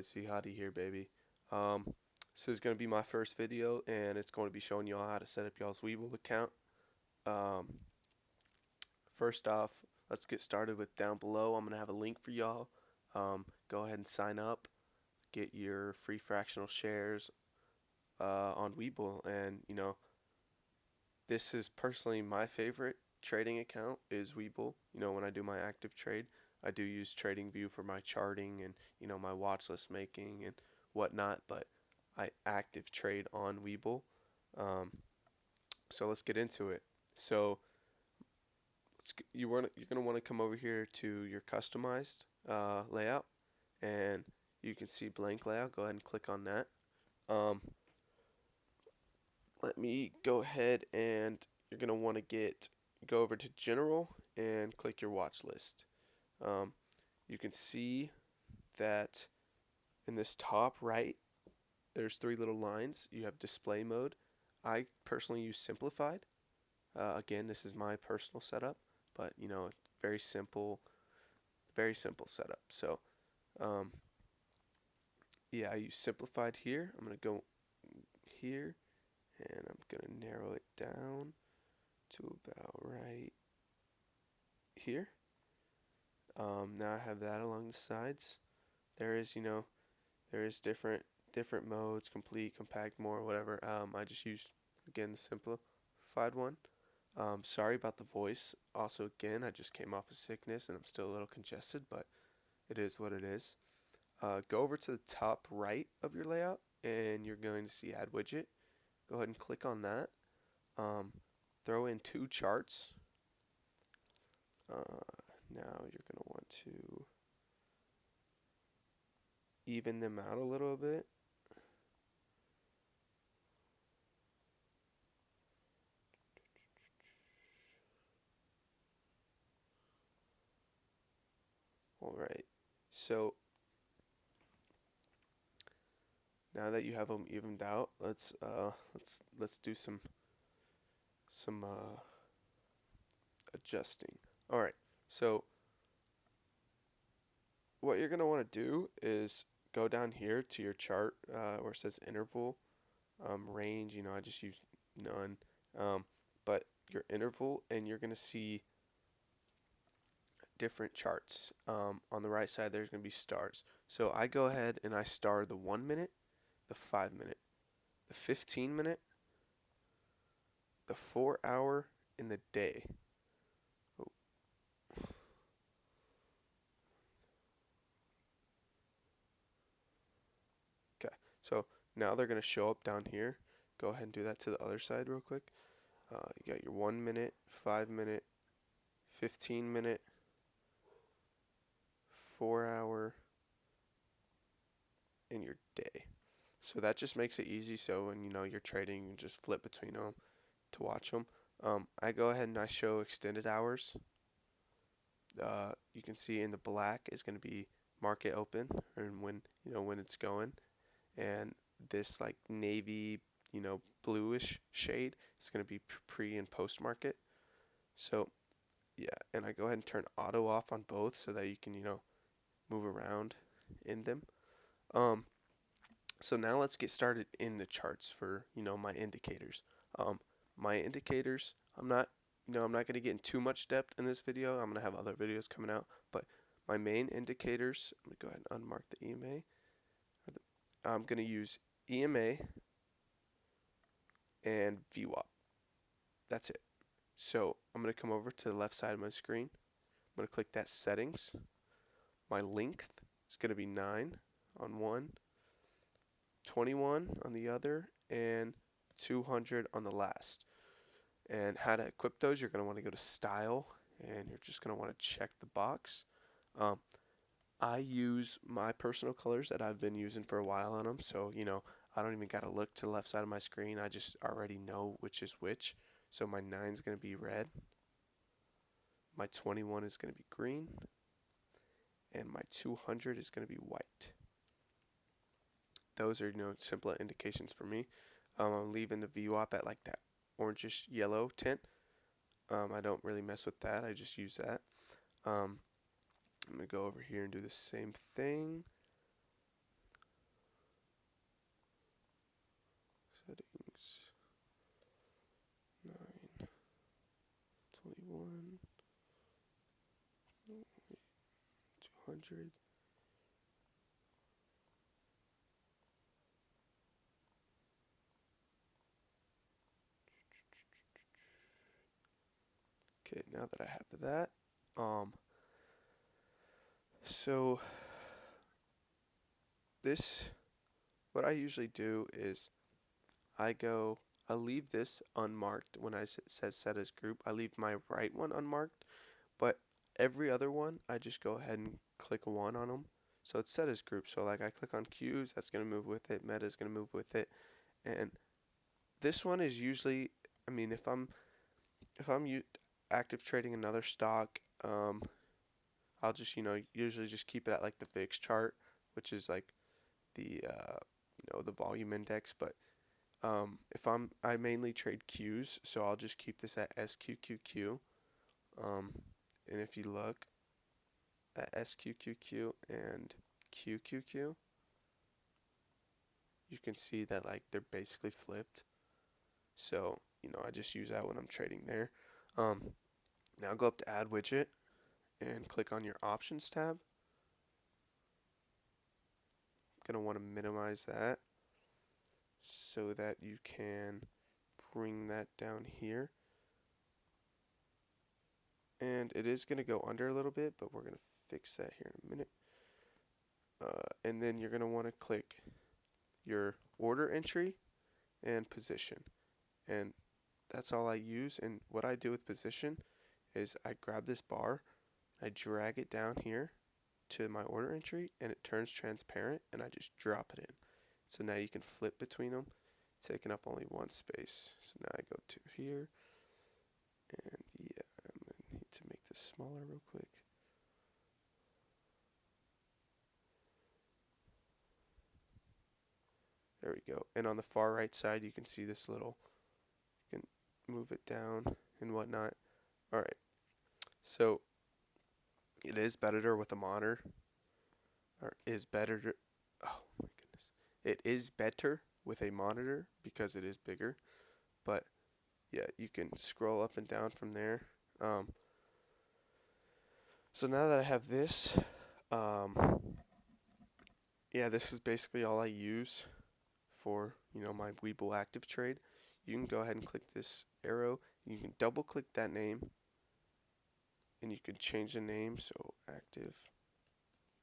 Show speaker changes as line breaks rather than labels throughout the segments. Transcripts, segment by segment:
See Hottie here, baby. This is going to be my first video, and it's going to be showing y'all how to set up y'all's Webull account. Um, First off, let's get started with down below. I'm going to have a link for y'all. Go ahead and sign up, get your free fractional shares on Webull, and this is personally my favorite trading account is Webull. When I do my active trade, I do use TradingView for my charting and my watch list making and whatnot, but I active trade on Webull. Um, so let's get into it. So you're gonna want to come over here to your customized layout, and you can see blank layout. Go ahead and click on that. Um, Let me go ahead and you're gonna want to go over to general and click your watch list. Um, you can see that in this top right there's three little lines. You have display mode. I personally use simplified. Again, this is my personal setup, but very simple, very simple setup. So um, yeah, I use simplified here. I'm gonna go here and I'm gonna narrow it down to about right here. Now I have that along the sides. There is, there is different modes, complete, compact, more, whatever. I just used again the simplified one. Sorry about the voice. Also, again, I just came off of sickness and I'm still a little congested, but it is what it is. Go over to the top right of your layout and you're going to see Add Widget. Go ahead and click on that. Throw in two charts. Now you're going to want to even them out a little bit. All right. So now that you have them evened out, let's do some adjusting. All right. So what you're gonna want to do is go down here to your chart where it says interval, range. I just use none. But your interval, and you're gonna see different charts. On the right side, there's gonna be stars. So I go ahead and I star the 1 minute, the 5 minute, the 15 minute, the 4 hour, and the day. Oh. Okay, so now they're going to show up down here. Go ahead and do that to the other side real quick. You got your 1 minute, 5 minute, 15 minute, 4 hour, and your day. So that just makes it easy. So when you're trading, you can just flip between them to watch them. I go ahead and I show extended hours. You can see in the black is going to be market open, and when it's going, and this like navy bluish shade is going to be pre and post market. So yeah, and I go ahead and turn auto off on both so that you can move around in them. So now let's get started in the charts for my indicators. My indicators, I'm not going to get in too much depth in this video. I'm going to have other videos coming out, but my main indicators, I'm going to go ahead and unmark the EMA. I'm going to use EMA and VWAP. That's it. So I'm going to come over to the left side of my screen. I'm going to click that settings. My length is going to be 9 on one, 21 on the other, and 200 on the last. And how to equip those, you're going to want to go to style, and you're just going to want to check the box. I use my personal colors that I've been using for a while on them, so I don't even got to look to the left side of my screen. I just already know which is which. So my 9 is going to be red, my 21 is going to be green, and my 200 is going to be white. Those are simple indications for me. I'm leaving the VWAP at like that orangish yellow tint. I don't really mess with that. I just use that. I'm going to go over here and do the same thing. settings 921 200. Okay, now that I have that, so this, what I usually do is I leave this unmarked when I says set as group. I leave my right one unmarked, but every other one I just go ahead and click a 1 on them. So it's set as group. So like I click on cues, that's going to move with it. Meta is going to move with it. And this one is usually, I mean, if I'm active trading another stock, I'll just usually just keep it at like the VIX chart, which is like the the volume index. But if I mainly trade Qs, so I'll just keep this at SQQQ. And if you look at SQQQ and QQQ, you can see that like they're basically flipped. So I just use that when I'm trading there. Now go up to Add Widget and click on your Options tab. I'm gonna want to minimize that so that you can bring that down here. And it is going to go under a little bit, but we're going to fix that here in a minute. And then you're going to want to click your order entry and position. And that's all I use. And what I do with position is I grab this bar, I drag it down here to my order entry, and it turns transparent, and I just drop it in. So now you can flip between them, taking up only one space. So now I go to here, and yeah, I'm going to need to make this smaller real quick. There we go. And on the far right side, you can see this little, you can move it down and whatnot. All right. So it is better with a monitor, or is better to, oh my goodness. It is better with a monitor because it is bigger. But yeah, you can scroll up and down from there. So now that I have this, yeah, this is basically all I use for my Webull active trade. You can go ahead and click this arrow. You can double click that name, and you can change the name. So active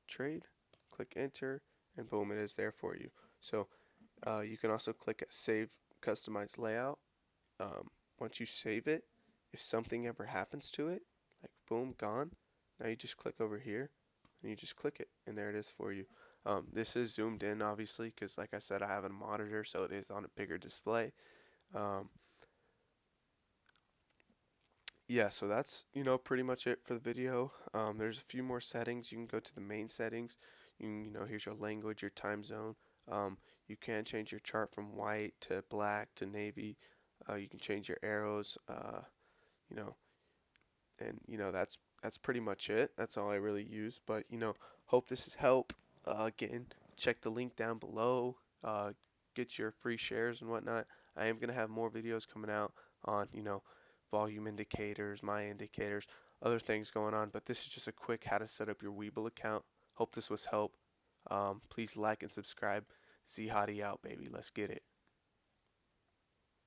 trade, click enter, and boom, it is there for you. So you can also click save customized layout. Once you save it, if something ever happens to it, like boom, gone. Now you just click over here, and you just click it, and there it is for you. This is zoomed in, obviously, because like I said, I have a monitor, so it is on a bigger display. Yeah, so that's pretty much it for the video. There's a few more settings. You can go to the main settings. You can, here's your language, your time zone. You can change your chart from white to black to navy. You can change your arrows. You know, and that's pretty much it. That's all I really use. But hope this has helped. Again, check the link down below. Get your free shares and whatnot. I am gonna have more videos coming out on volume indicators, my indicators, other things going on. But this is just a quick how to set up your Webull account. Hope this was help. Please like and subscribe. Z Hottie out, baby. Let's get it.